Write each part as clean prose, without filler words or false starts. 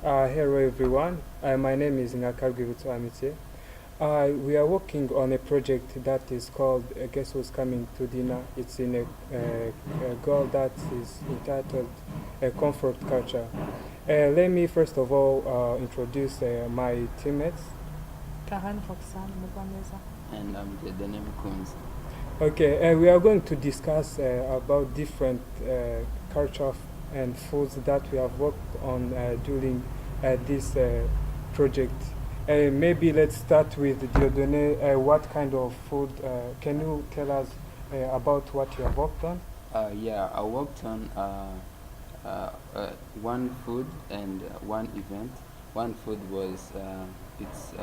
Hello everyone. My name is Ngakargwibutu Amite. We are working on a project that is called Guess Who's Coming to Dinner. It's in a goal that is entitled Comfort Culture. Let me first of all introduce my teammates. Karen Roxanne Mugwaneza. And I'm Dedenem Kunz. Okay, we are going to discuss about different culture and foods that we have worked on during this project. Maybe let's start with Dieudonné. What kind of food can you tell us about what you have worked on? Yeah, I worked on one food and one event. One food was it's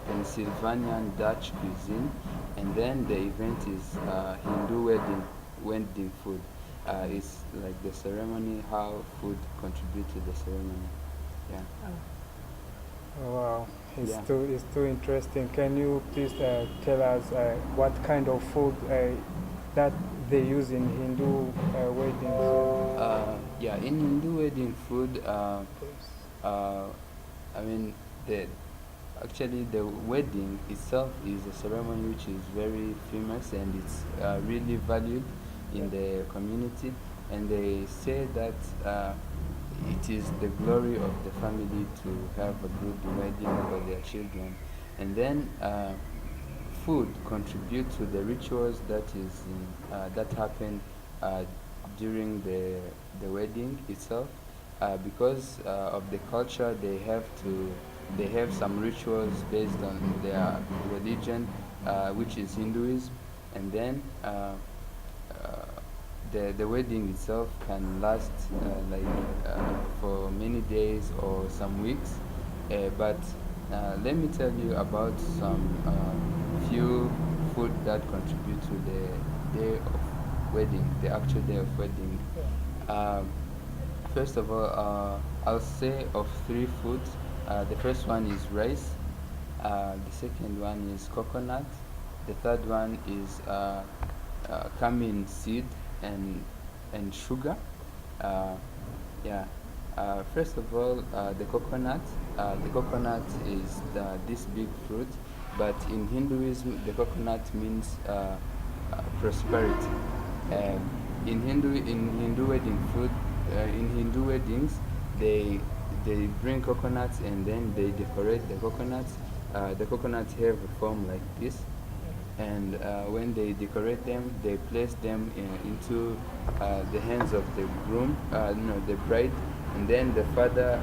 Pennsylvanian Dutch cuisine, and then the event is Hindu wedding food. It's like the ceremony, how food contribute to the ceremony. Yeah. Wow, Yeah. it's too interesting. Can you please tell us what kind of food that they use in Hindu weddings? Yeah, in Hindu wedding food, I mean, the actually the wedding itself is a ceremony which is very famous and it's really valued in the community. And they say that it is the glory of the family to have a good wedding for their children. And then food contribute to the rituals that happen uh, during the wedding itself, because of the culture they have some rituals based on their religion, which is Hinduism. And then the wedding itself can last for many days or some weeks. But let me tell you about some few food that contribute to the day of wedding, the actual day of wedding. Um, First of all, I'll say of three foods. The first one is rice. The second one is coconut. The third one is cumin seed and sugar. Uh, yeah. First of all, the coconut. The coconut is this big fruit, but in Hinduism, the coconut means prosperity. Um, in Hindu wedding food, in Hindu weddings, they they bring coconuts and then they decorate the coconuts. The coconuts have a form like this, and when they decorate them, they place them into the hands of the groom, no, the bride, and then the father,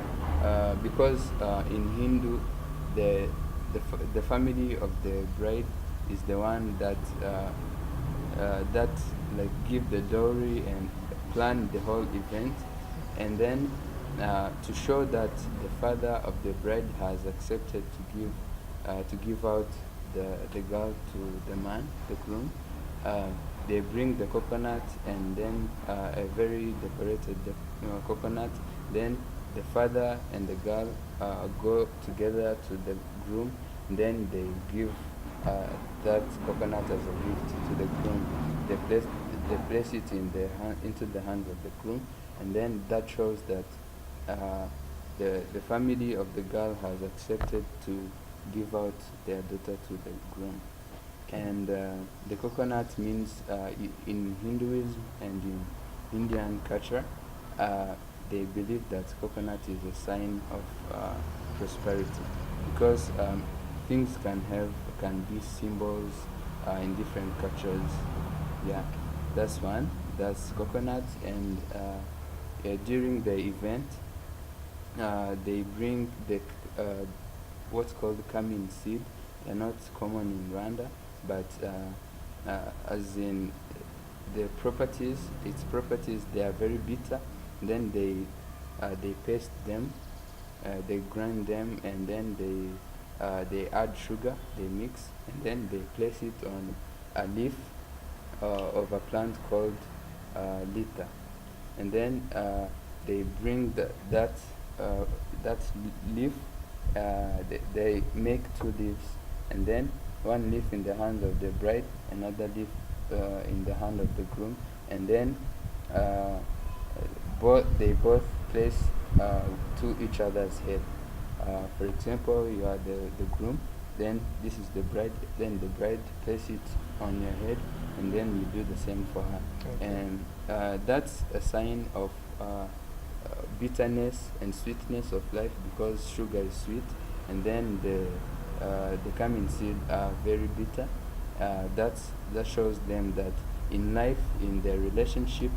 because in Hindu, the the family of the bride is the one that like give the dowry and plan the whole event. And then to show that the father of the bride has accepted to give out the girl to the man, the groom. uh, they bring the coconut and then a very decorated coconut. Then the father and the girl go together to the groom, and then they give that coconut as a gift to the groom. They place they place it into the hands of the groom, and then that shows that the family of the girl has accepted to give out their daughter to the groom. And the coconut means in Hinduism and in Indian culture, they believe that coconut is a sign of prosperity, because things can be symbols in different cultures. Yeah, that's one. That's coconut. And yeah, during the event, they bring what's called cumin seed. They're not common in Rwanda, but as in its properties, they are very bitter. Then they paste them, they grind them, and then they add sugar, they mix, and then they place it on a leaf of a plant called lita. And then they bring uh, leaf. They make two leaves, and then one leaf in the hand of the bride, another leaf in the hand of the groom, and then they both place to each other's head. For example, you are the groom, then this is the bride, then the bride place it on your head, and then you do the same for her. Okay. And that's a sign of bitterness and sweetness of life, because sugar is sweet, and then the cumin seed are very bitter. That shows them that in life, in their relationship,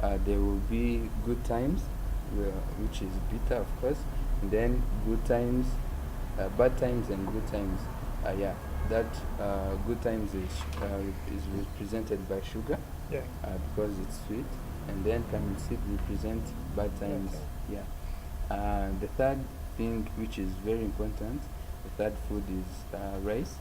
there will be good times, which is bitter, of course, and then good times, bad times, and good times. Yeah, that good times is represented by sugar, Yeah. because it's sweet, and then cumin seed represent bad times. Okay. Yeah. The third thing, which is very important, the third food is rice,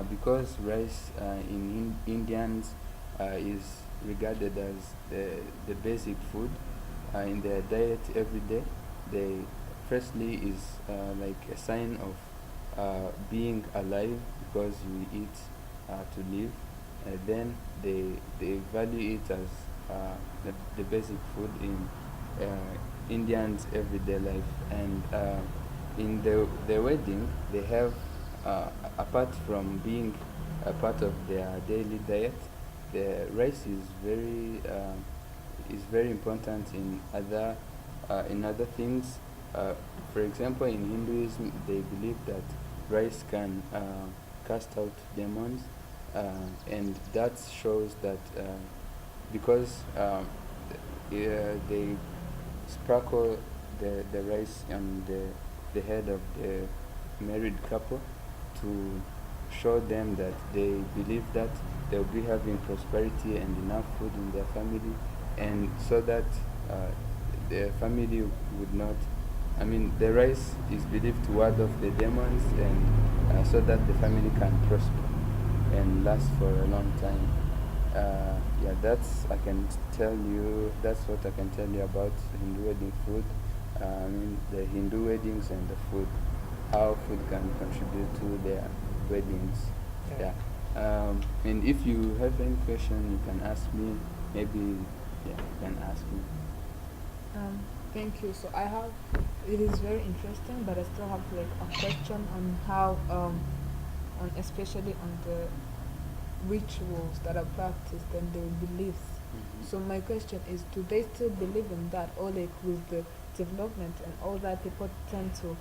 because rice in Indians is regarded as the basic food in their diet every day. They firstly is like a sign of being alive, because we eat to live. Then they value it as the basic food in Indians' everyday life. And in the wedding, they have, apart from being a part of their daily diet, the rice is very important in other things. For example, in Hinduism, they believe that rice can cast out demons, and that shows that because they sprinkle the rice on the head of the married couple to show them that they believe that they'll be having prosperity and enough food in their family, and so that the family would not, I mean, the rice is believed to ward off the demons, and so that the family can prosper and last for a long time. Yeah, I can tell you, that's what I can tell you about Hindu wedding food. I mean, the Hindu weddings and the food, how food can contribute to their weddings. Yeah. Yeah. And if you have any question, you can ask me. Maybe, yeah, you can ask me. Thank you. So it is very interesting, but I still have like a question on how, on especially on the rituals that are practiced and their beliefs. So my question is, do they still believe in that, or like with the development and all that, people tend to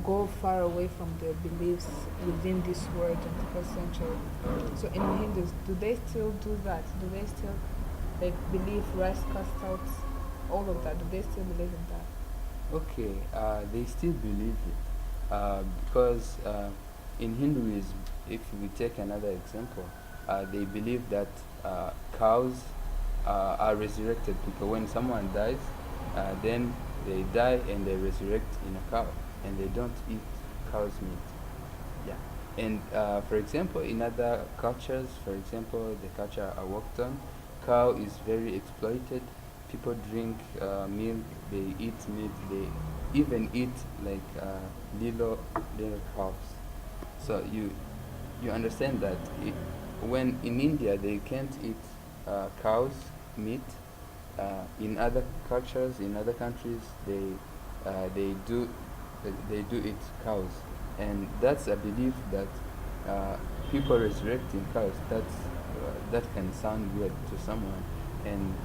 go far away from their beliefs within this world in the first century? So in Hindus, do they still do that? Do they still like believe rice cast out, all of that? Do they still believe in that? Okay, they still believe it, because in Hinduism, if we take another example, they believe that cows are resurrected, because when someone dies, then they die and they resurrect in a cow, and they don't eat cow's meat. Yeah. And for example, in other cultures, for example, the culture I worked on, cow is very exploited. People drink milk, they eat meat, they even eat like little calves. So you understand that when in India they can't eat cows meat. In other cultures, in other countries, they do eat cows, and that's a belief that people resurrecting cows. That can sound weird to someone, and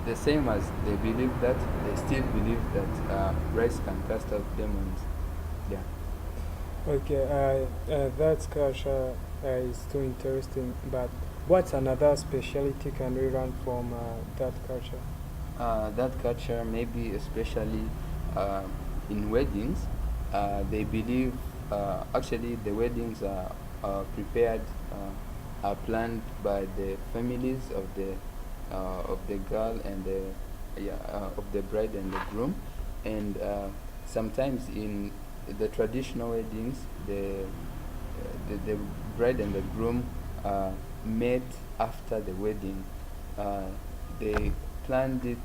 the same as they believe that, they still believe that rice can cast out demons. Yeah. Okay, that culture is too interesting, but what's another specialty can we learn from that culture? That culture, maybe especially in weddings, they believe actually the weddings are prepared, are planned by the families of the girl and of the bride and the groom, and sometimes in the traditional weddings, the bride and the groom met after the wedding. They planned it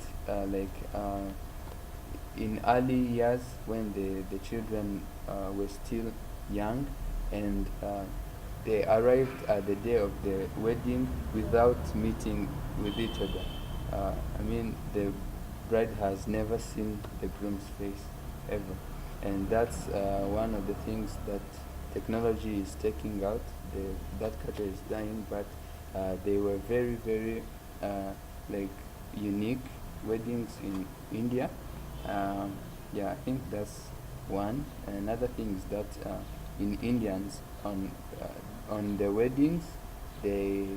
in early years when the children were still young, and they arrived at the day of the wedding without meeting with each other. I mean, bride has never seen the groom's face ever, and that's one of the things that technology is taking out. That culture is dying, but they were very, very like unique weddings in India. Yeah, I think that's one. Another thing is that in Indians on the weddings they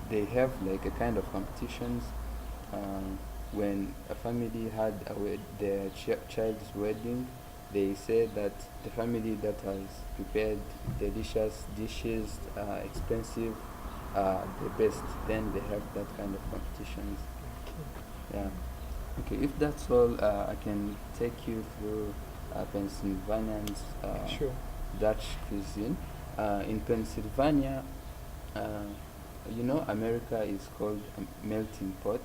they have like a kind of competitions. When a family had their child's wedding, they say that the family that has prepared delicious dishes, expensive, the best. Then they have that kind of competitions. Yeah. Okay. If that's all, I can take you through Pennsylvania's Sure. Dutch cuisine. In Pennsylvania, uh, America is called a melting pot,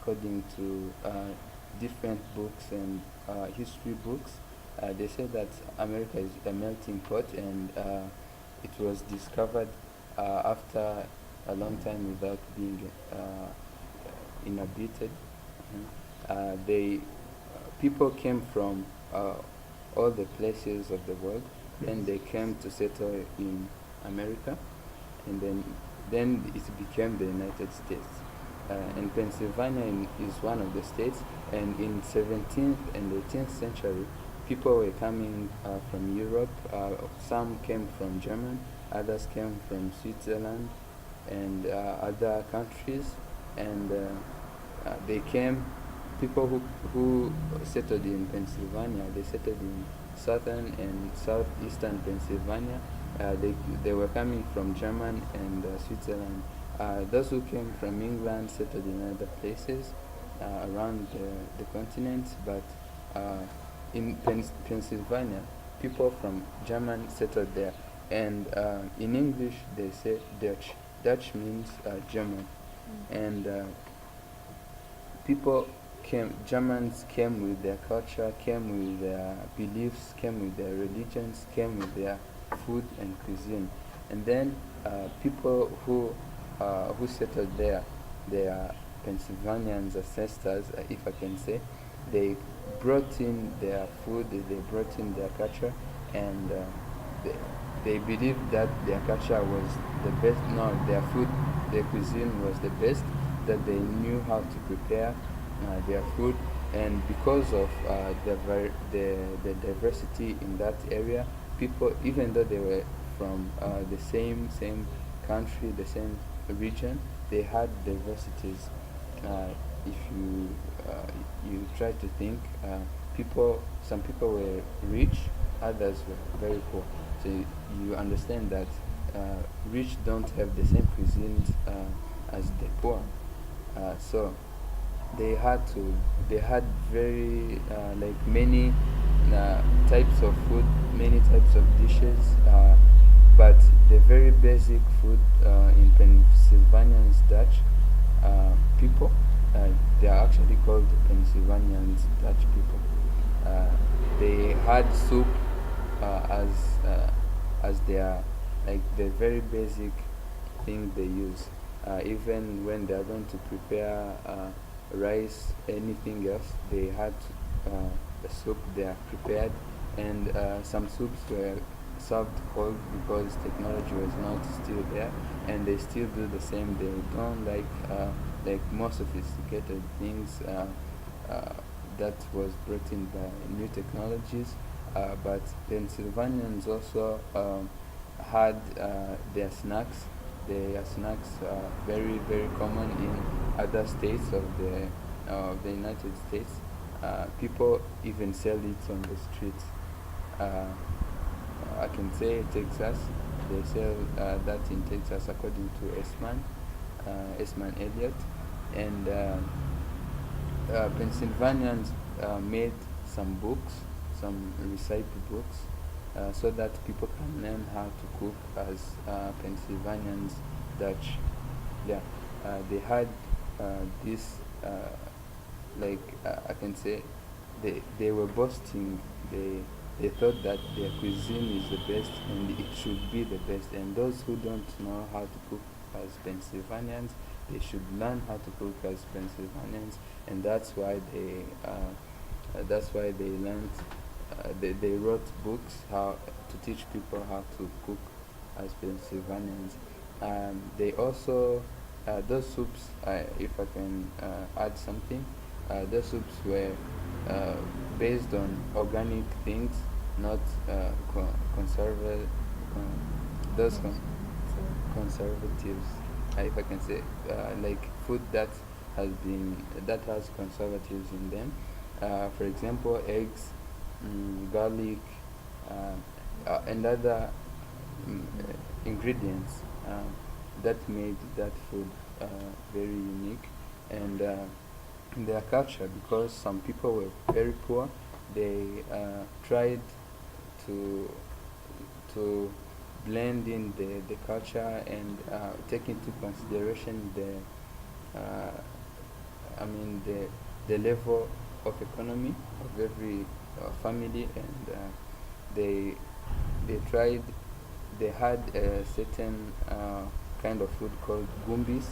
according to different books and history books. They say that America is a melting pot, and it was discovered after a long time without being inhabited. They people came from all the places of the world. Then they came to settle in America, and then it became the United States. And Pennsylvania is one of the states. And in 17th and 18th century, people were coming from Europe. Some came from Germany, others came from Switzerland, and other countries. And they came. People who settled in Pennsylvania, they settled in southern and southeastern Pennsylvania. They were coming from Germany and Switzerland. Those who came from England settled in other places around the continent, but in Pennsylvania, people from Germany settled there. And in English, they say Dutch. Dutch means German. And Germans came with their culture, came with their beliefs, came with their religions, came with their food and cuisine. And then people who settled there, they are Pennsylvanians ancestors, if I can say. They brought in their food, they brought in their culture, and they, they believed that their culture was the best. No, their food, their cuisine was the best. That they knew how to prepare their food, and because of the diversity in that area, people, even though they were from the same country, the same region, they had diversities. If you try to think, some people were rich, others were very poor. So you understand that rich don't have the same cuisines as the poor. So they had very like many types of food, many types of dishes, but the very basic food in Pennsylvanians Dutch people, they are actually called Pennsylvanians Dutch people. They had soup as their, like, the very basic thing they use. Even when they are going to prepare rice, anything else, they had the soup they are prepared, and some soups were served cold because technology was not still there, and they still do the same. They don't like more sophisticated things that was brought in by new technologies. But Pennsylvanians also had their snacks. Their snacks are very, very common in other states of the United States. People even sell it on the streets. I can say Texas. They sell that in Texas, according to Esman Elliott. And Pennsylvanians made some books, some recipe books, so that people can learn how to cook as Pennsylvanians Dutch. Yeah, they had this, I can say, they were boasting. They thought that their cuisine is the best and it should be the best. And those who don't know how to cook as Pennsylvanians, they should learn how to cook as Pennsylvanians, and that's why they learned they wrote books how to teach people how to cook as Pennsylvanians. They also those soups, if I can add something, those soups were uh, based on organic things, not those conservatives, if I can say, like food that has conservatives in them. For example, eggs, garlic, and other ingredients that made that food very unique. And their culture, because some people were very poor, they tried to to blend in the culture and take into consideration uh, the level of economy of every family, and they they tried they had a certain kind of food called gumbis,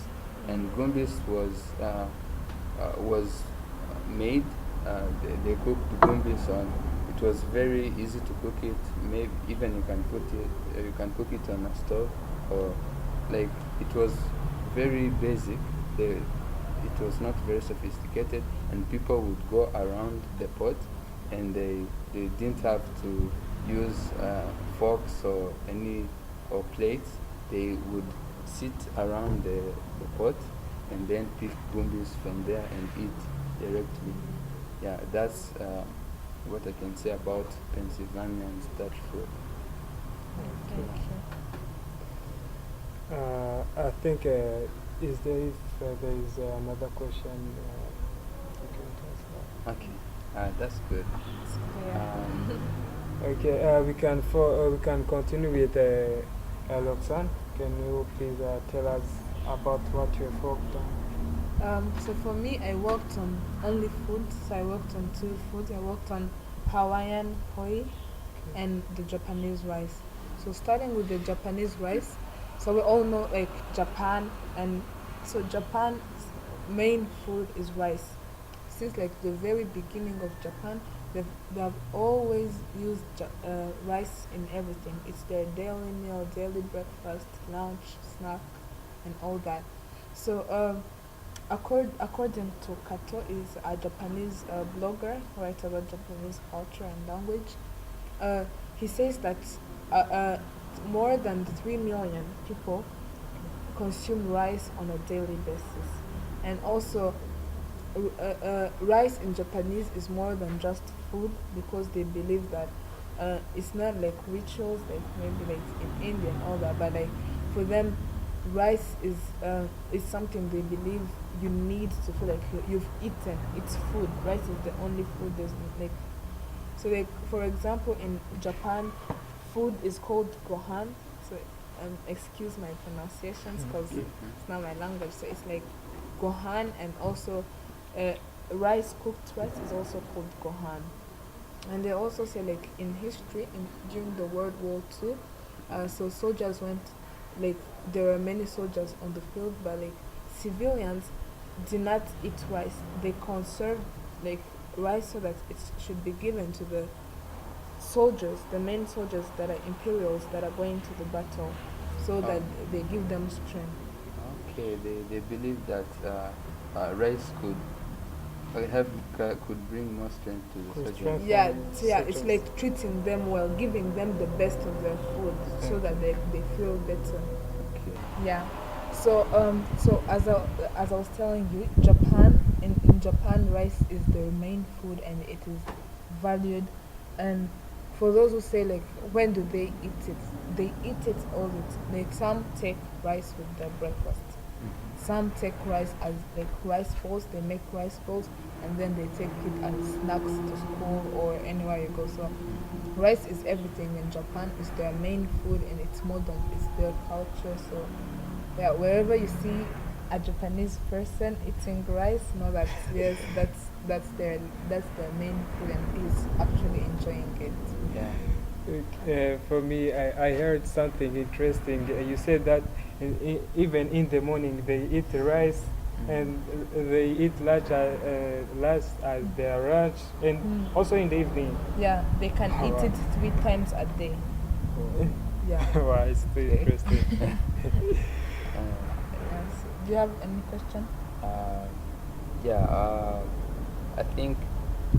and gumbis was made. They cooked gumbis on. It was very easy to cook it. Maybe even you can cook it on a stove, or like it was very basic. It was not very sophisticated, and people would go around the pot, and they didn't have to use forks or plates. They would sit around the pot and then pick gumbis from there and eat directly. Yeah, that's what I can say about Pennsylvanians Dutch food. Thank you. I think is there if there is another question you can ask. Okay, that's good. It's clear. Okay, we can continue with Roxanne. Can you please tell us about what you have worked on? So for me, I worked on only food. So I worked on two foods. I worked on Hawaiian poi and the Japanese rice. So starting with the Japanese rice, so we all know like Japan, and so Japan's main food is rice. Since like the very beginning of Japan, they've always used rice in everything. It's their daily meal, daily breakfast, lunch, snack, and all that. So according to Kato, is a Japanese blogger, writes about Japanese culture and language. He says that uh, uh, more than 3 million people consume rice on a daily basis. And also, rice in Japanese is more than just food, because they believe that it's not like rituals, like maybe like in India and all that, but like for them, rice is something they believe you need to feel like you've eaten. It's food. Rice is the only food there's like. So like for example, in Japan, food is called gohan. So excuse my pronunciations because it's not my language. So it's like gohan, and also cooked rice is also called gohan. And they also say like in history, during the World War II, so soldiers went, like there were many soldiers on the field, but like civilians did not eat rice. They conserved like rice so that it should be given to the soldiers, the main soldiers that are imperials that are going to the battle, so that they give them strength. Okay, they believe that rice could bring more strength to the Could soldiers. strengthen Yeah, so yeah, it's soldiers. like treating them well, giving them the best of their food, so that they feel better. Okay. Yeah. So as I was telling you, Japan, in Japan, rice is their main food, and it is valued. And for those who say like, when do they eat it? They eat it all the time. Like some take rice with their breakfast. Some take rice as like rice balls. They make rice balls, and then they take it as snacks to school or anywhere you go. So rice is everything in Japan. It's their main food, and it's modern. It's their culture. So yeah, wherever you see a Japanese person eating rice, know that yes, that's their main food, and he's actually enjoying it. Yeah. For me, I heard something interesting. You said that even in the morning they eat rice, and they eat lunch as their lunch, and Mm. also in the evening. Yeah, they can eat Wow. it 3 times a day. Yeah. Wow, it's too interesting. Yes. Do you have any question? Uh, yeah, I think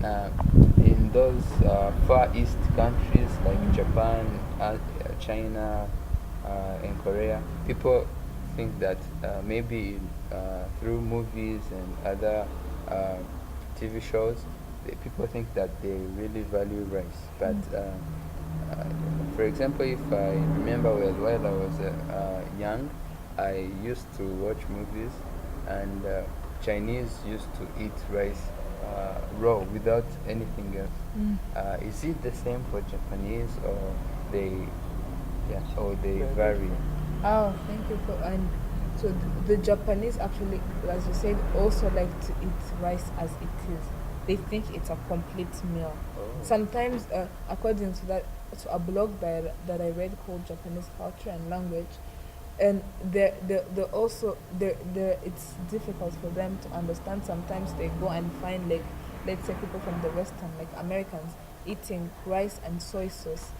uh, in those Far East countries like Japan, China, and Korea, people think that maybe through movies and other uh, TV shows, people think that they really value rice. But uh, for example, if I remember well, while I was young, I used to watch movies, and Chinese used to eat rice raw without anything else. Mm. Is it the same for Japanese, or they, yeah, or they They're vary? different. Oh, thank you for and so the Japanese actually, as you said, also like to eat rice as it is. They think it's a complete meal. Oh. Sometimes, according to to a blog that I read called Japanese Culture and Language, and they also it's difficult for them to understand. Sometimes they go and find, like, let's say people from the Western, like Americans, eating rice and soy sauce.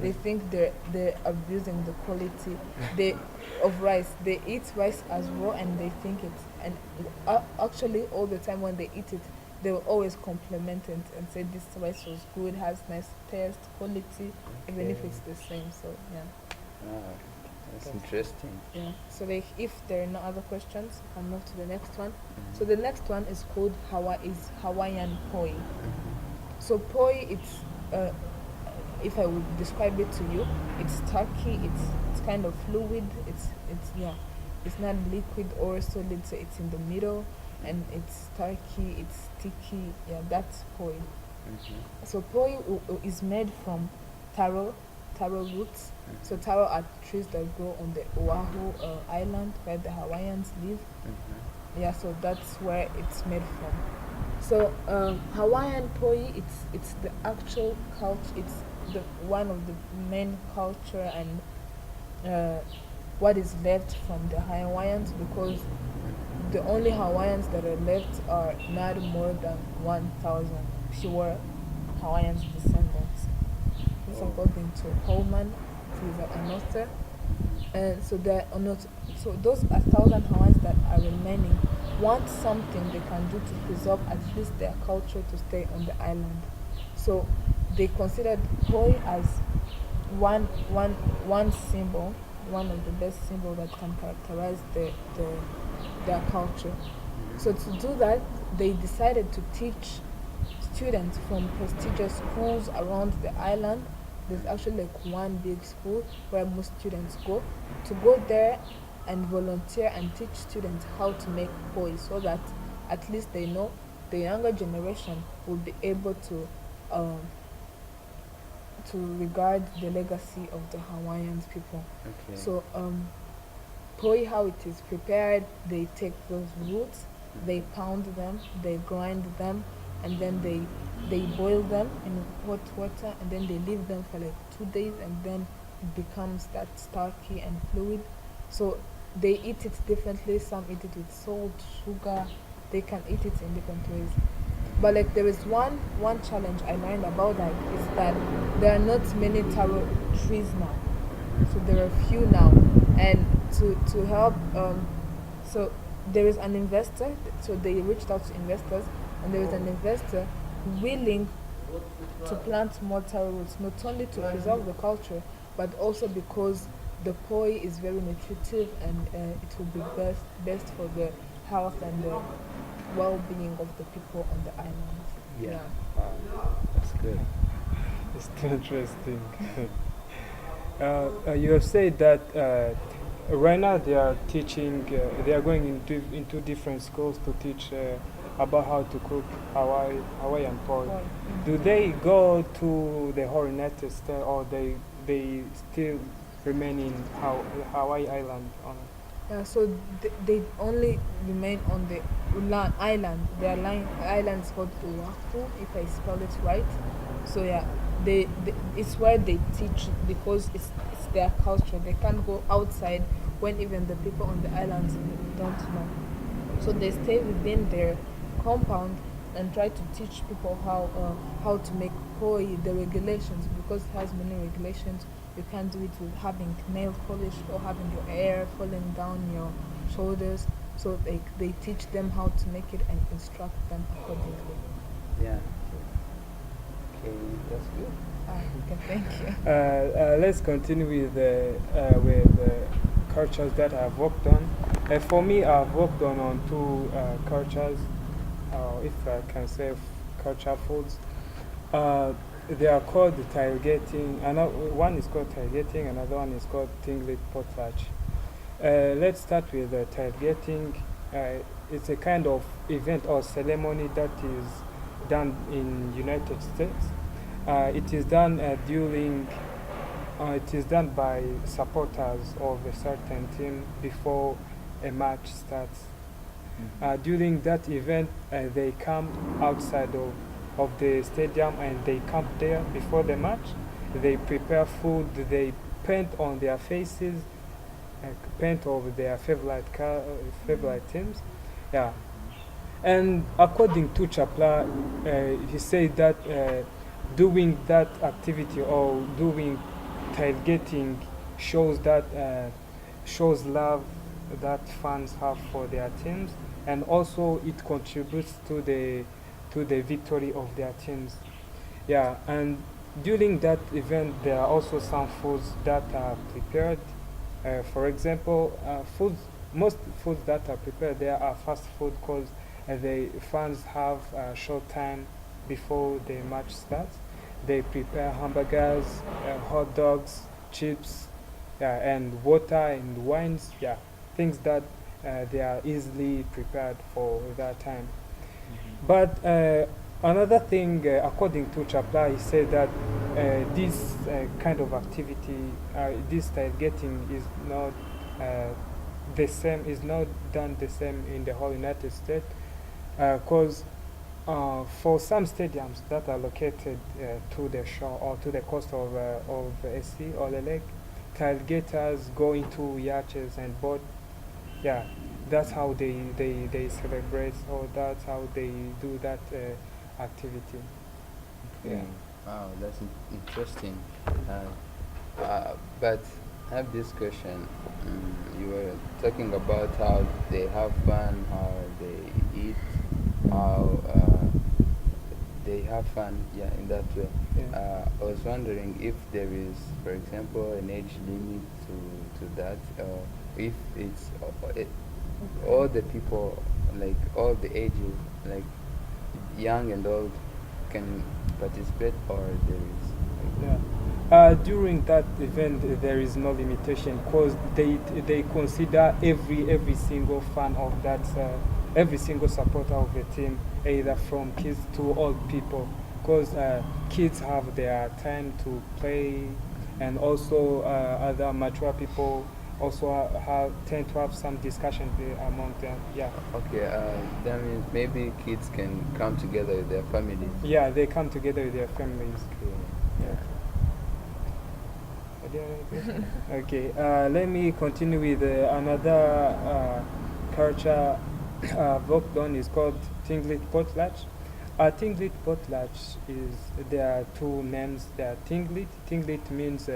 They think they're abusing the quality they of rice. They eat rice as raw, and they think it's, and actually all the time when they eat it, they will always compliment it and say this rice was good, has nice taste, quality, even if Okay. it's the same. So yeah. Ah, that's interesting. Yeah. So like, if there are no other questions, I'll move to the next one. Mhm. So the next one is called Hawaiian poi. Mhm. So poi, if I would describe it to you, it's turkey. It's kind of fluid. It's yeah, it's not liquid or solid. So it's in the middle, and it's turkey. It's sticky. Yeah, that's poi. Mhm. So poi is made from taro, taro roots. So taro are trees that grow on the Oahu island where the Hawaiians live. Mhm. Yeah, so that's where it's made from. So Hawaiian poi, it's the actual culture. It's the one of the main culture, and what is left from the Hawaiians, because the only Hawaiians that are left are not more than 1,000 pure Hawaiians descendants. This is Oh. according to Holman. He's an author. And so there are not, so those 1,000 Hawaiians that are remaining want something they can do to preserve at least their culture to stay on the island. So they considered poi as one symbol, one of the best symbols that can characterize their culture. So to do that, they decided to teach students from prestigious schools around the island. There's actually like one big school where most students to go there and volunteer and teach students how to make poi, so that at least they know the younger generation will be able um, to regard the legacy of the Hawaiians people. Okay. So poi, how it is prepared, they take those roots, they pound them, they grind them, and then they boil them in hot water, and then they leave them for like 2 days, and then it becomes that starchy and fluid. So they eat it differently. Some eat it with salt, sugar. They can eat it in different ways. But like, there is one challenge I learned about that, is that there are not many taro trees now. So there are few now, and to help, so there is an investor. So they reached out to investors, and there is an investor willing to plant more taro roots, not only to preserve the culture, but also because the poi is very nutritive, and it will be best for the health and the well-being of the people on the island. Yeah. That's good. It's too interesting. You have said that right now they are teaching, they are going into different schools to teach about how to cook Hawaiian poi. Poi. Do they go to the whole United States, or they still remain in Hawaii Island? Yeah, so they only remain on the island. Their island is called Oahu, if I spell it right. So yeah, it's where they teach, because it's their culture. They can't go outside when even the people on the islands don't know. So they stay within their compound and try to teach people how to make koi, the regulations, because it has many regulations. You can't do it with having nail polish or having your hair falling down your shoulders. So they teach them how to make it and instruct them accordingly. Yeah. Okay, that's good. Okay, thank you. Let's continue with cultures that I've worked on. For me, I've worked on two cultures, if I can say culture foods. They are called tailgating. One is called tailgating, another one is called tinglit potlatch. Let's start with tailgating. It's a kind of event or ceremony that is done in United States. It is done it is done by supporters of a certain team before a match starts. During that event, they come outside of the stadium and they camp there before the match. They prepare food, they paint on their faces, paint over their favorite teams. Yeah. And according to Chapla, he said that doing that activity or doing tailgating shows love that fans have for their teams, and also it contributes to the victory of their teams. Yeah, and during that event, there are also some foods that are prepared. For example, most foods that are prepared there are fast food, because the fans have a short time before the match starts. They prepare hamburgers, hot dogs, chips, and water and wines. Yeah, things that they are easily prepared for that time. But another thing, according to Chapla, he said that this kind of activity, this tailgating is not the same, is not done the same in the whole United States, because for some stadiums that are located to the shore or to the coast of a sea or the lake, tailgaters go into yachts and boat. Yeah, that's how they celebrate, or that's how they do that activity. Yeah. Wow, that's interesting. But I have this question. You were talking about how they have fun, how they eat, how they have fun, yeah, in that way. Yeah. I was wondering if there is, for example, an age limit to that, or if it's all the people, like all the ages, like young and old, can participate, or there is. Yeah. During that event, there is no limitation, because they consider every single fan of that, every single supporter of the team, either from kids to old people, because kids have their time to play, and also other mature people also tend to have some discussion among them. Yeah. Okay, that means maybe kids can come together with their families. Yeah, they come together with their families. Okay. Okay, let me continue with another culture I've worked on. Is called Tinglit Potlatch. Tinglit Potlatch is, there are two names there. Tinglit. Tinglit means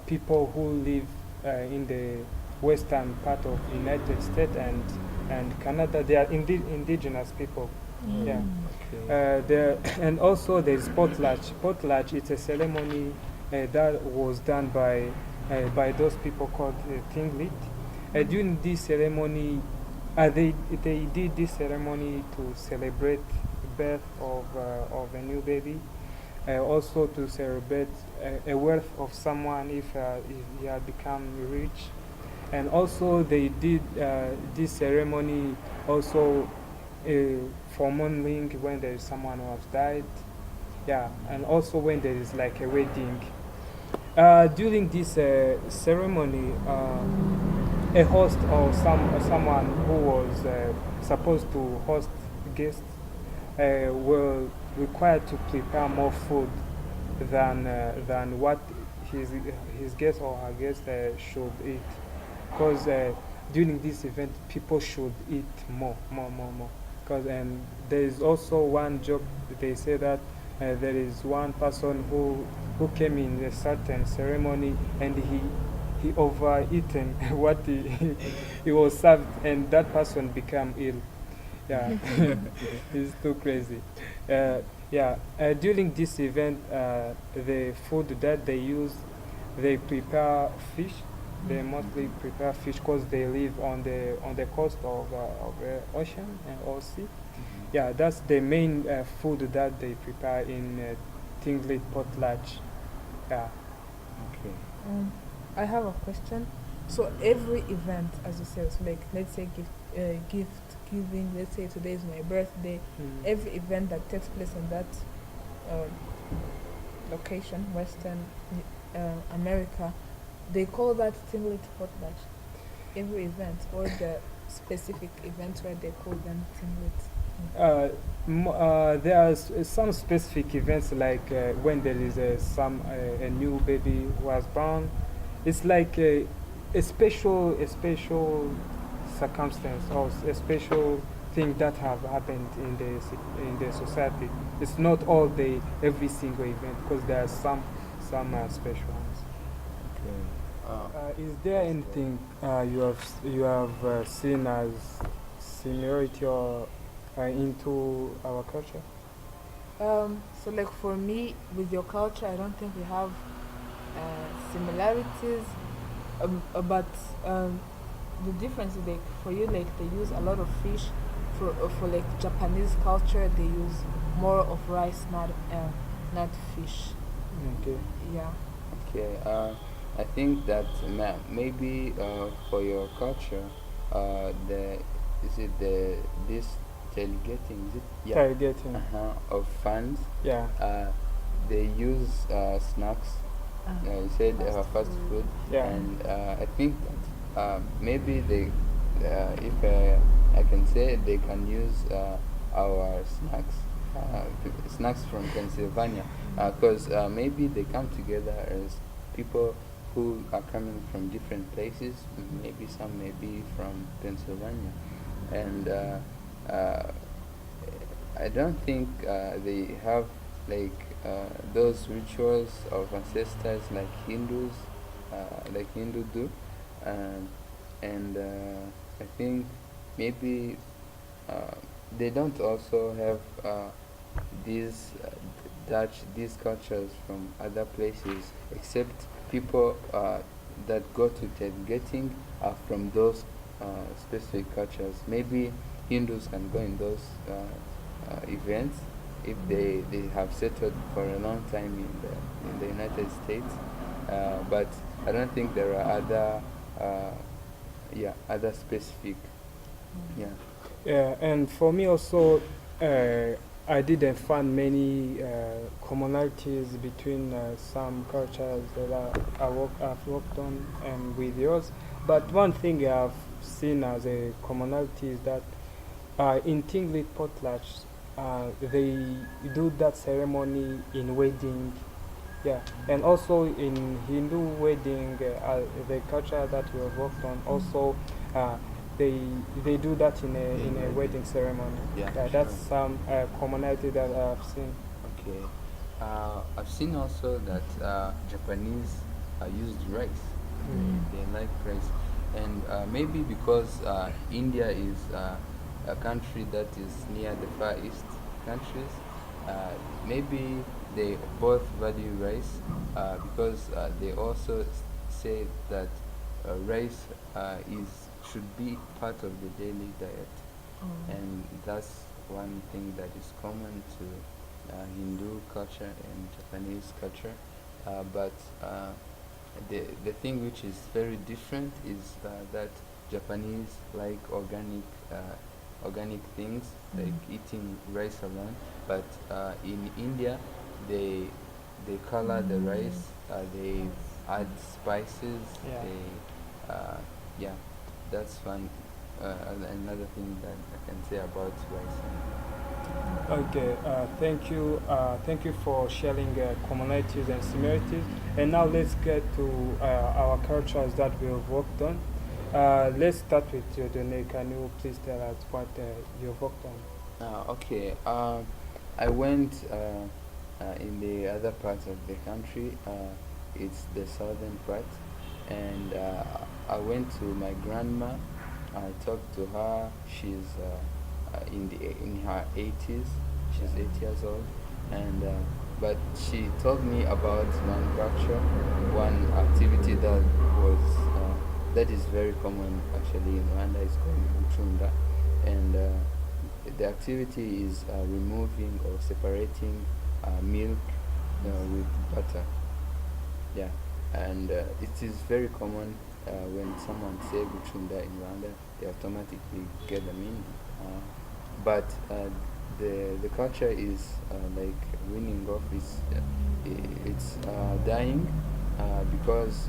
people who live in the western part of United States and Canada. They are indigenous people. Yeah. Okay. And also there is potlatch. Potlatch is a ceremony that was done by those people called Tinglit. During this ceremony, they did this ceremony to celebrate the birth of a new baby, also to celebrate a wealth of someone if he had become rich, and also they did this ceremony also for mourning when there is someone who has died. Yeah, and also when there is like a wedding. During this ceremony, a host or someone who was supposed to host guests were required to prepare more food than what his his guest or her guest should eat. Because during this event, people should eat more. Because there is also one joke. They say that there is one person who came in a certain ceremony and he overeaten what he was served, and that person became ill. Yeah, it's too crazy. Yeah, during this event, the food that they use, they prepare fish. They mostly prepare fish because they live on the coast of the ocean or sea. Yeah, that's the main food that they prepare in Tinglet potlatch. Yeah. Okay. Um, I have a question. So every event, as you said, so like let's say gift giving. Let's say today is my birthday. Mm. Every event that takes place in that um, location, Western America, they call that Tinglet potlatch. Every event, or the specific events where they call them Tinglet. There are some specific events like when there is a new baby was born. It's like a special circumstance or a special thing that have happened in the society. It's not all the every single event because there are some special ones. Okay. Is there anything you have seen as similarity or into our culture? So like for me, with your culture, I don't think we have similarities, but the difference is like for you, like they use a lot of fish. For like Japanese culture, they use more of rice, not fish. Okay. Yeah. Okay. I think that maybe for your culture, the is it the this delegating? Is it? Yeah. Targeting. Of funds. Yeah. They use snacks. You said fast food, Yeah. and I think that maybe they, if I can say, they can use our snacks from Pennsylvania, because maybe they come together as people who are coming from different places. Maybe some may be from Pennsylvania, and I don't think they have like those rituals of ancestors like Hindu do, um, and I think maybe uh, they don't also have these cultures from other places, except people that go to Getting are from those specific cultures. Maybe Hindus can go in those events if they have settled for a long time in the United States. But I don't think there are other specific. Yeah. Yeah, and for me also, I didn't find many commonalities between some cultures that I've worked on and with yours. But one thing I've seen as a commonality is that in Tinglet potlatch, they do that ceremony in wedding. Yeah, and also in Hindu wedding, the culture that we have worked on also, uh, they they do that in a wedding ceremony. Yeah, That's sure. some commonality that I've seen. Okay. I've seen also that Japanese used rice. They like rice, and maybe because India is a country that is near the Far East countries, maybe they both value rice because they also say that rice is should be part of the daily diet, and that's one thing that is common to Hindu culture and Japanese culture. But the thing which is very different is that Japanese like organic things, like eating rice alone. But in India, they color the rice. They add spices. Yeah. Yeah, that's one. Another thing that I can say about rice. Okay, thank you for sharing commonalities and similarities. And now let's get to our cultures that we have worked on. Let's start with you, Dene. Can you please tell us what you've worked on? Okay. I went in the other part of the country. It's the southern part, and I went to my grandma. I talked to her. She's in her 80s. She's 8 years old, and but she told me about one culture, one activity that is very common actually in Rwanda. It's called Uchunda, and the activity is removing or separating milk with butter. Yeah, and it is very common when someone say Guchunda in Rwanda, they automatically get the meaning. Uh, but the culture is like winning off. It's dying because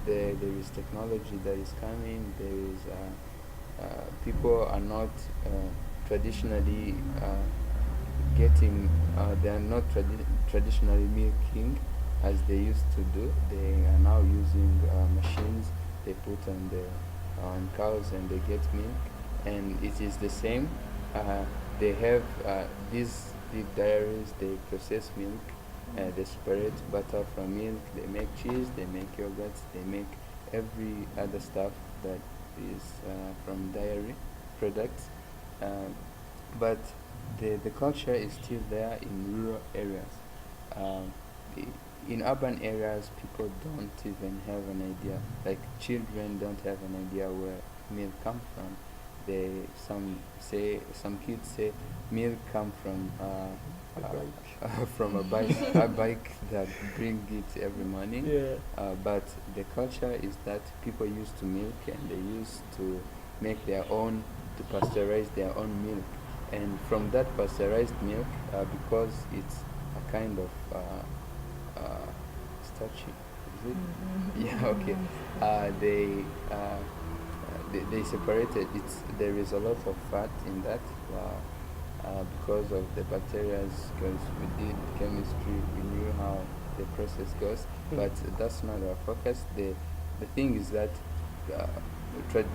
there is technology that is coming. There is people are not traditionally getting. They are not traditionally milking as they used to do. They are now using machines they put on cows and they get milk, and it is the same. They have these big dairies. They process milk. They separate butter from milk. They make cheese. They make yogurts. They make every other stuff that is from dairy products. Um, but the culture is still there in rural areas. Um, in urban areas, people don't even have an idea. Like children don't have an idea where milk comes from. Some kids say milk come from A bike. from a bike, a bike that bring it every morning. Yeah. But the culture is that people used to milk and they used to make their own, to pasteurize their own milk. And from that pasteurized milk, because it's a kind of starchy, is it? Yeah, okay. They separated. There is a lot of fat in that because of the bacteria. Because we did chemistry, we knew how the process goes. But that's not our focus. The thing is that uh,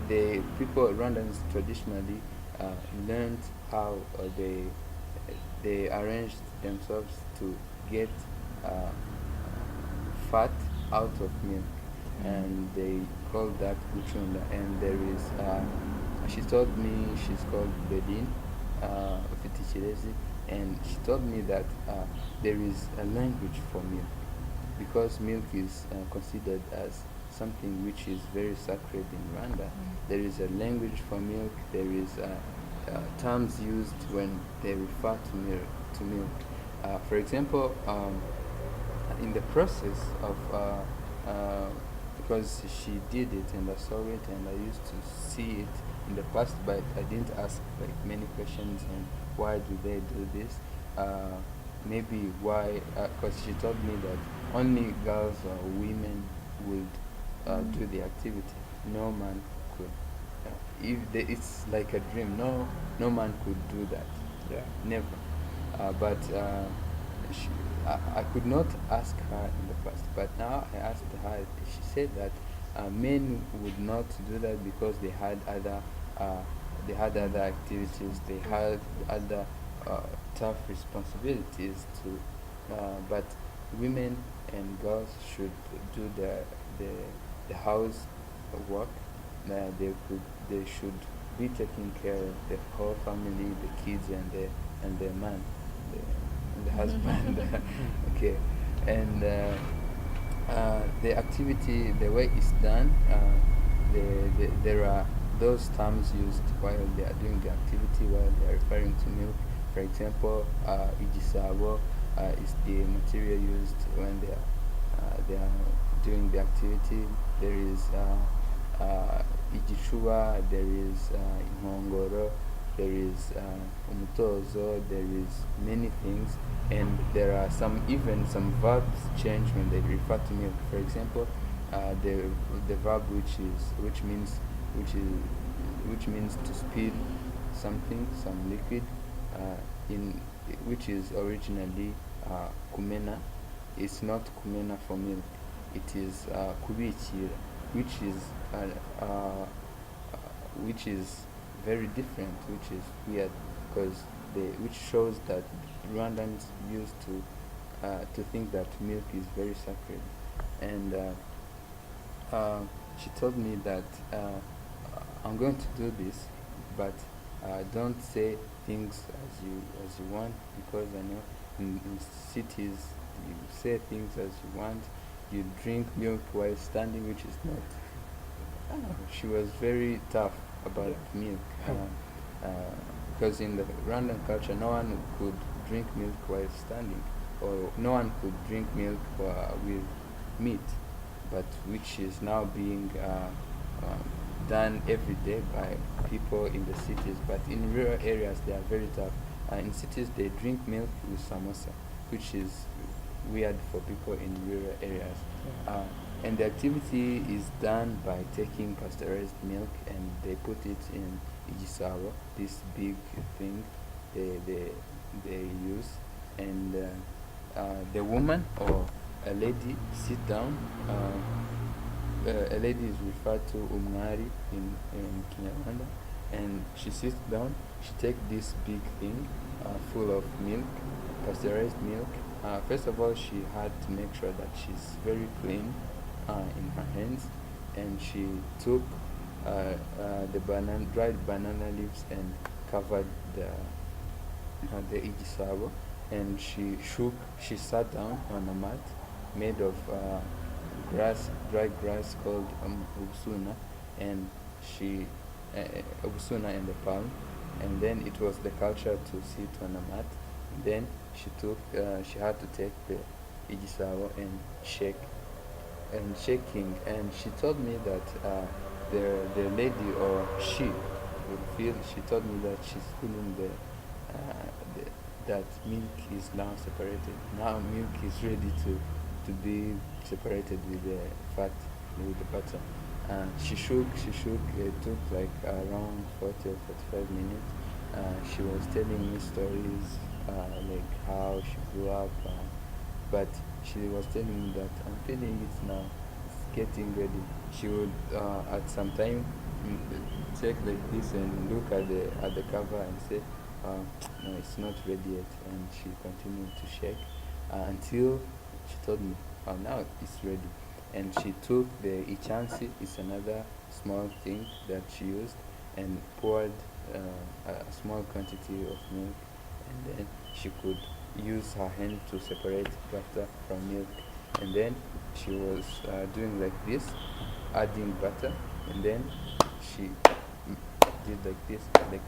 the people Rwandans traditionally learned how they arranged themselves to get uh, fat out of milk, and they call that Uchunda. And there is, she told me she's called Bedin, Fitichirezi, and she told me that there is a language for milk because milk is considered as something which is very sacred in Rwanda. There is a language for milk. There is terms used when they refer to milk. For example, in the process of because she did it and I saw it and I used to see it in the past, but I didn't ask like many questions and why do they do this? Maybe why? Because she told me that only girls or women would do the activity. No man could. It's like a dream. No man could do that. Yeah. Never. But she, I could not ask her in the past, but now I asked her. She said that men would not do that because uh, they had other activities, they had other tough responsibilities to. But women and girls should do the the house work. They should be taking care of the whole family, the kids, and the man, the husband. Okay, and the activity, the way it's done, there are those terms used while they are doing the activity, while they are referring to milk. For example, igisabo is the material used when they are doing the activity. There is igicuba, there is inkongoro, there is umutozo, there is many things, and there are even some verbs change when they refer to milk. For example, the verb which means to spill something, some liquid, in which is originally kumena. It's not kumena for milk. It is kubikira, which is uh, uh, which is very different, which is weird, because which shows that Rwandans used to think that milk is very sacred, and she told me that I'm going to do this, but don't say things as you want, because I know in cities you say things as you want. You drink milk while standing, which is not. She was very tough about milk, because in the Rwandan culture, no one could drink milk while standing, or no one could drink milk with meat, but which is now being done every day by people in the cities. But in rural areas, they are very tough. In cities, they drink milk with samosa, which is weird for people in rural areas. And the activity is done by taking pasteurized milk and they put it in igisaro, this big thing they use, and the woman or a lady sit down. A lady is referred to umwari in Kinyarwanda, and she sits down. She takes this big thing full of milk, pasteurized milk. First of all, she had to make sure that she's very clean in her hands, and she took the dried banana leaves and covered the igisabo, and she sat down on a mat made of dry grass called ubusuna, and ubusuna and the palm, and then it was the culture to sit on a mat. Then she had to take the igisabo and shaking, and she told me that the lady or she told me that she's feeling that milk is now separated. Now milk is ready to be separated with the fat, with the butter. She shook. It took like around 40 or 45 minutes. She was telling me stories, like how she grew up, but she was telling me that I'm feeling it now. It's getting ready. She would at some time check like this and look at the cover and say, no, it's not ready yet, and she continued to shake until she told me, oh, now it's ready. And she took the ichansi, it's another small thing that she used, and poured a small quantity of milk, and then she could use her hand to separate butter from milk. And then she was doing like this, adding butter, and then she did like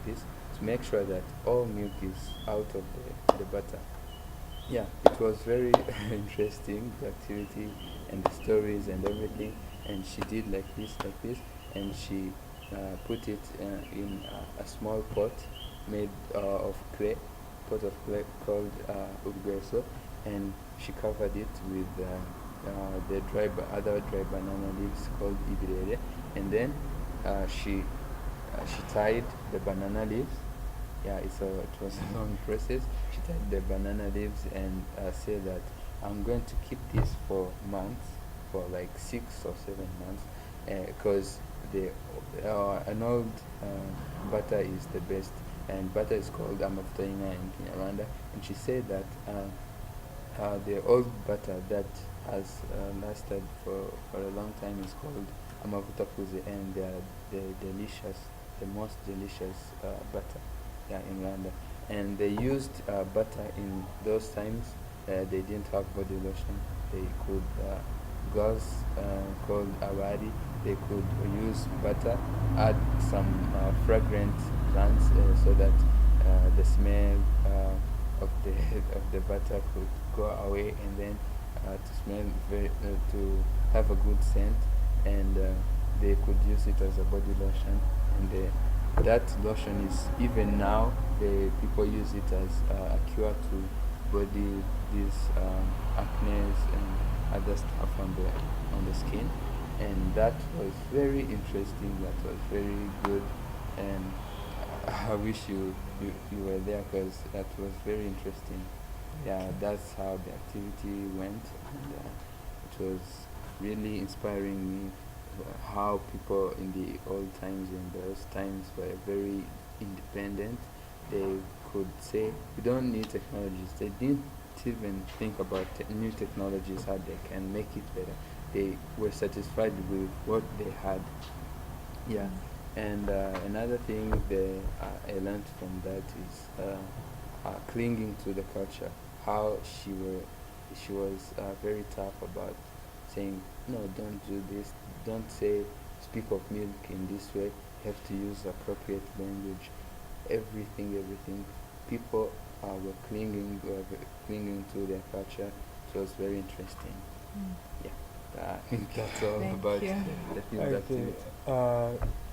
this, to make sure that all milk is out of the butter. Yeah, it was very interesting, the activity and the stories and everything. And she did like this, and she put it in a small pot made of clay, pot of clay called urgeso, and she covered it with the other dry banana leaves called ibirere, and then she tied the banana leaves. Yeah, it was a long process. She tied the banana leaves and said that I'm going to keep this for months, for like 6 or 7 months, because an old butter is the best, and butter is called amafutaina in Kinyarwanda. And she said that the old butter that has lasted for a long time is called amavuta kuze, and they are the most delicious butter, yeah, in Rwanda. And they used butter in those times. They didn't have body lotion. They could girls called awari. They could use butter, add some fragrant plants so that the smell of the butter could go away, and then to smell to have a good scent, and they could use it as a body lotion. And that lotion is, even now, the people use it as a cure to body these acne and other stuff on the skin. And that was very interesting. That was very good, and I wish you you were there, because that was very interesting. Yeah, that's how the activity went, and it was really inspiring me, how people in the old times and those times were very independent. They could say we don't need technologies. They didn't even think about new technologies, how they can make it better. They were satisfied with what they had. Yeah, and another thing I learned from that is clinging to the culture. How she was very tough about saying no, don't do this, don't say speak of milk in this way. You have to use appropriate language. Everything. People were clinging to their culture. It was very interesting. Yeah, I think that's all Thank about you. the field Okay. activity.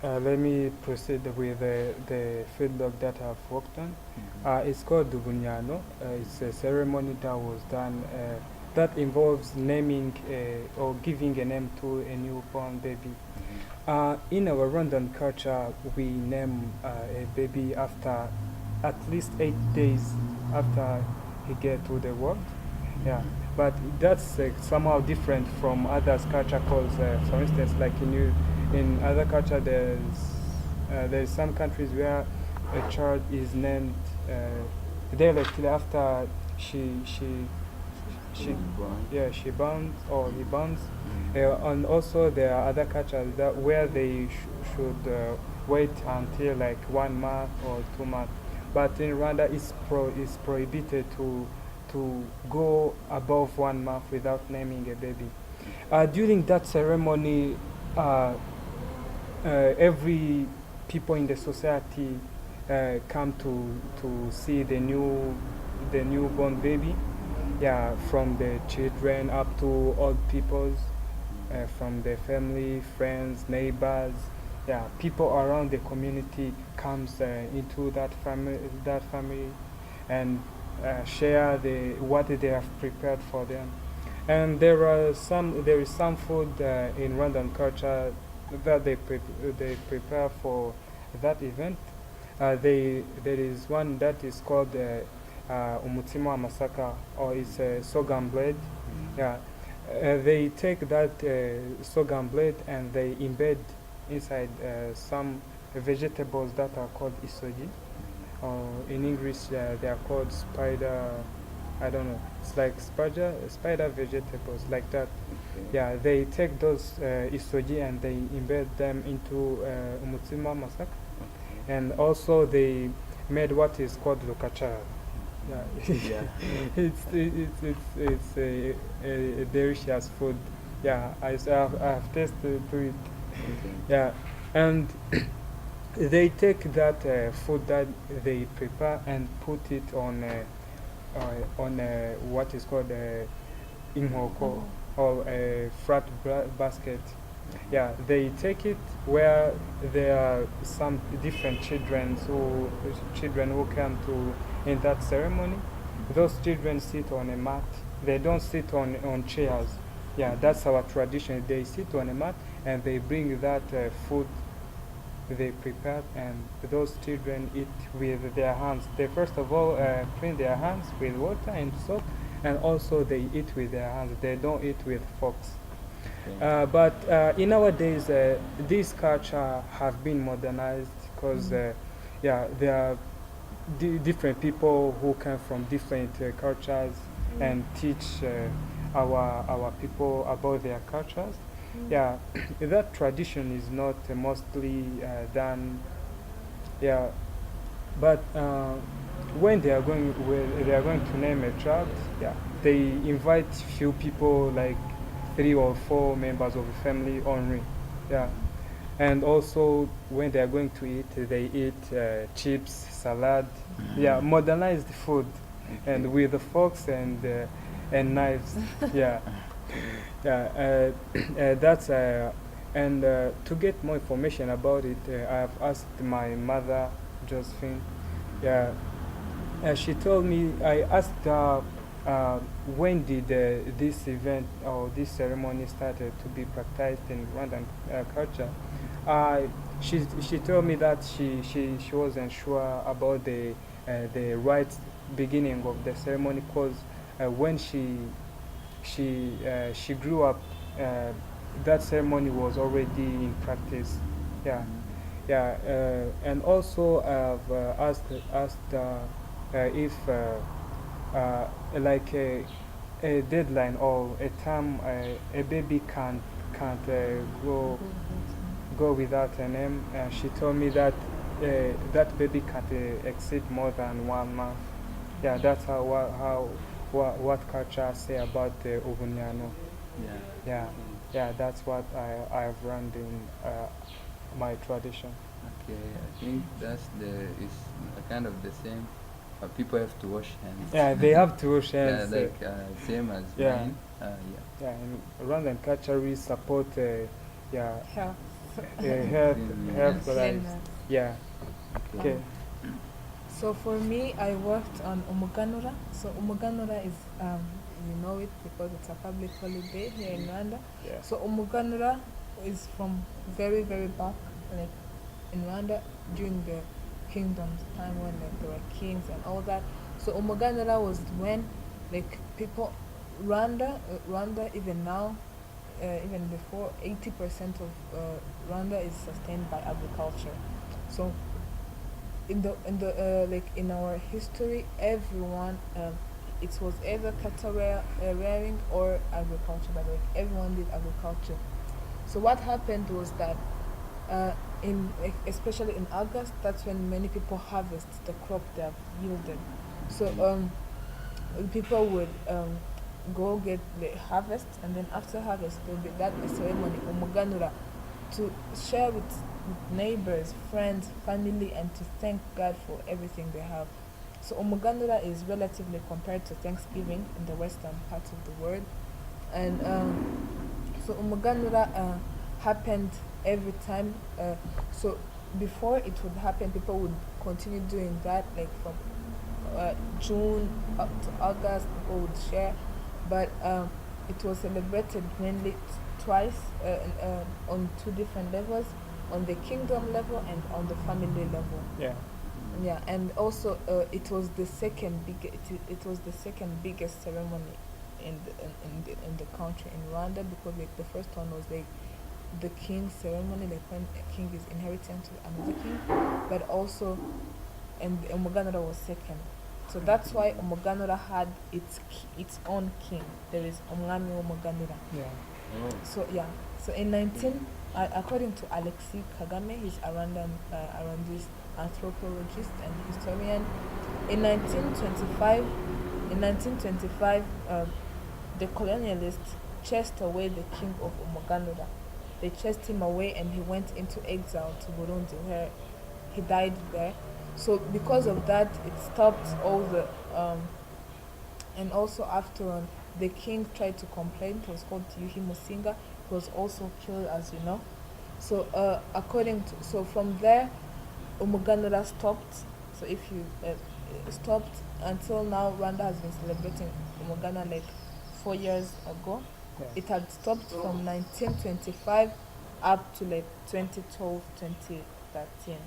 Let me proceed with the field log that I've worked on. It's called Dubunyano. It's a ceremony that was done that involves naming or giving a name to a newborn baby. In our Rwandan culture, we name a baby after at least 8 days after he get to the world. Yeah, but that's somehow different from others' culture. Cause, for instance, like in other culture, there's some countries where a child is named directly after she Born. yeah, she bounds or he bounds. And also there are other cultures that where they should wait until like 1 month or 2 months. But in Rwanda, it's prohibited to go above 1 month without naming a baby. During that ceremony, every people in the society come to see the newborn baby. Yeah, from the children up to old peoples, from the family, friends, neighbors. Yeah, people around the community comes into that family, and share what they have prepared for them. And there is some food in Rwandan culture that they prepare for that event. There is one that is called umutsima wa masaka, or it's sorghum bread. Yeah, they take that sorghum bread and they embed inside some vegetables that are called isoji. In English, they are called spider. I don't know. It's like spider vegetables like that. Okay. Yeah, they take those isoji and they embed them into umutsima masaka, Okay. and also they made what is called lokachara. Yeah, Yeah. it's a delicious food. Yeah, I've tasted to it. Okay. Yeah, and they take that food that they prepare and put it on what is called inhoko, or a flat basket. Yeah, they take it where there are some different children who come to in that ceremony. Those children sit on a mat. They don't sit on chairs. Yeah, that's our tradition. They sit on a mat and they bring that food they prepared, and those children eat with their hands. They first of all clean their hands with water and soap, and also they eat with their hands. They don't eat with forks. Okay. But in our days, this culture have been modernized because, yeah, there are different people who come from different cultures and teach our people about their cultures. Yeah, that tradition is not mostly done. Yeah, but when they are going to name a child, yeah, they invite few people, like 3 or 4 members of the family only. Yeah, and also when they are going to eat, they eat chips, salad. Yeah, modernized food, and with the forks and knives. Yeah. Yeah, that's and to get more information about it, I have asked my mother, Josephine. Yeah, she told me. I asked her when did this event or this ceremony started to be practiced in Rwandan culture. she told me that she wasn't sure about the right beginning of the ceremony, because when she grew up, that ceremony was already in practice. Yeah, yeah, and also I've asked if like a deadline or a time a baby can't go without a name. She told me that that baby can't exceed more than 1 month. Yeah, that's what culture say about the Obunyano. Yeah. Yeah, yeah, that's what I've learned in my tradition. Okay, I think is kind of the same. People have to wash hands. Yeah, they have to wash Yeah, hands. like same as Yeah. mine. Yeah, in Rwandan culture we support yeah Health. health Cleanliness. lives. Cleanliness. Yeah. Okay. So for me, I worked on Umuganura. So Umuganura is, you know it because it's a public holiday here in Rwanda. Yeah. So Umuganura is from very, very back, like in Rwanda during the kingdom's time when like there were kings and all that. So Umuganura was when like people, Rwanda even now, even before, 80% of Rwanda is sustained by agriculture. So in the like in our history, everyone it was either cattle rearing or agriculture, but like everyone did agriculture. So what happened was that especially in August, that's when many people harvest the crop they have yielded. So people would go get the harvest, and then after harvest there will be that ceremony umuganura to share with neighbors, friends, family, and to thank God for everything they have. So umuganura is relatively compared to Thanksgiving in the western parts of the world, and so umuganura happened every time. So before it would happen, people would continue doing that, like from June up to August, people would share, but it was celebrated mainly twice on two different levels, on the kingdom level and on the family level. Yeah. Yeah, and also it was the it was the second biggest ceremony in the country in Rwanda, because like the first one was like the king ceremony, like when a king is inheriting to another king, but also and Umuganura was second. So that's why Umuganura had its own king. There is Umwami Umuganura. Yeah. Oh. So yeah, so in according to Alexis Kagame, he's a Rwandan anthropologist and historian. In 1925, the colonialists chased away the king of Umuganura. They chased him away, and he went into exile to Burundi, where he died there. So because of that, it stopped all the and also after the king tried to complain. It was called Yuhi Musinga. He was also killed, as you know. So from there, Umuganura stopped. So if you stopped until now, Rwanda has been celebrating Umuganura like 4 years ago. Yeah. It had stopped from 1925 up to like 2012, 2013.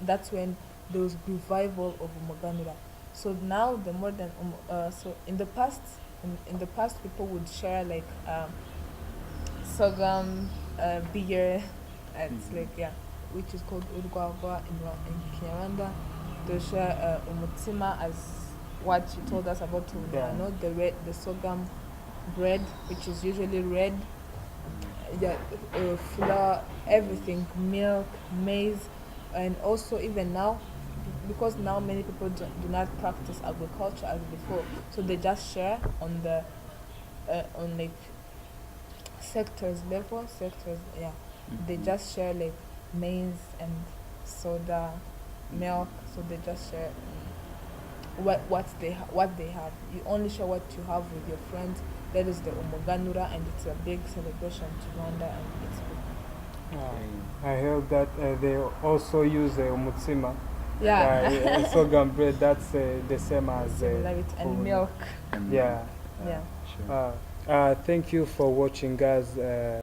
That's when there was revival of Umuganura. So now the modern so in the past people would share like sorghum, beer, it's like which is called urwagwa in Kinyarwanda. They share umutsima, as what you told us about Umunyano, the sorghum bread, which is usually red, flour, everything, milk, maize, and also even now, because now many people do not practice agriculture as before, so they just share on the on like sectors level, they just share like maize and soda, milk, so they just share what they have. You only share what you have with your friends. That is the Umuganura, and it's a big celebration to Rwanda, and it's good. I heard that they also use umutsima. Yeah. Sorghum bread, that's the same as Similarity, and milk. Yeah. Yeah. Sure. Thank you for watching, guys.